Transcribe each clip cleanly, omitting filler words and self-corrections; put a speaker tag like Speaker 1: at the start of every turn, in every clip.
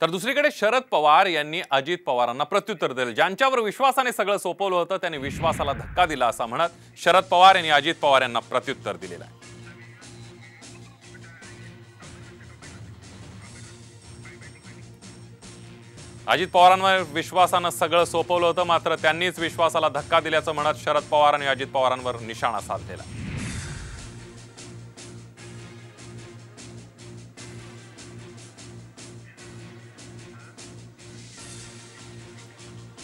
Speaker 1: तर दुसरीकडे शरद पवार यांनी अजित पवारांना प्रत्युत्तर दिले. ज्यांच्यावर विश्वासाने सगळं सोपवलं होतं त्यांनी विश्वासाला धक्का दिला असं म्हणत शरद पवार यांनी अजित पवार यांना प्रत्युत्तर दिलेलं आहे. अजित पवारांवर विश्वासानं सगळं सोपवलं होतं, मात्र त्यांनीच विश्वासाला धक्का दिल्याचं म्हणत शरद पवार आणि अजित पवारांवर निशाणा साधलेला.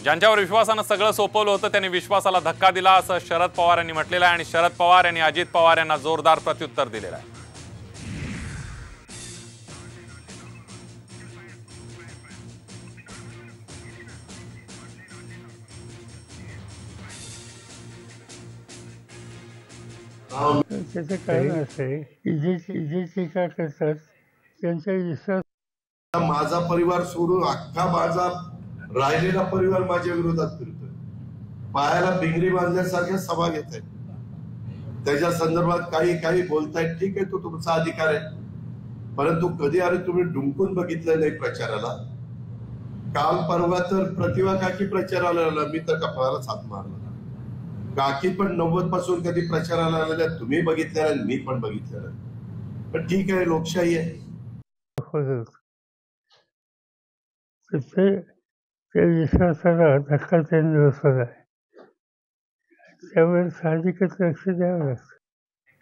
Speaker 1: ज्यांच्यावर विश्वासानं सगळं सोपवलं होतं त्यांनी विश्वासाला धक्का दिला असं शरद पवार यांनी म्हटलेलं आहे आणि शरद पवार यांनी अजित पवार यांना जोरदार प्रत्युत्तर दिलेलं आहे.
Speaker 2: त्याचं कारण असं आहे की जे टीका करतात त्यांचा विश्वास.
Speaker 3: माझा परिवार सोडून अख्खा माझा राहिलेला परिवार माझ्या विरोधात फिरतोय. पायाला भिंगरी बांधल्यासारख्या सभा घेत आहेत. त्याच्या संदर्भात काही बोलतायत, ठीक आहे, तो तुमचा अधिकार आहे. परंतु कधी अरे तुम्ही डुंकून बघितलं नाही प्रचाराला. काल परवा तर प्रतिभा काकी प्रचाराला आला, मी तर कपाळाला हात मारला. काकी पण 90 पासून कधी प्रचाराला आलेल्या तुम्ही बघितलेला, मी पण बघितलेलं. पण ठीक आहे, लोकशाही आहे.
Speaker 2: त्या विश्वासाला धक्का त्यांनी बसवला आहे. त्यामुळे साहजिकच लक्ष द्यावं लागतं.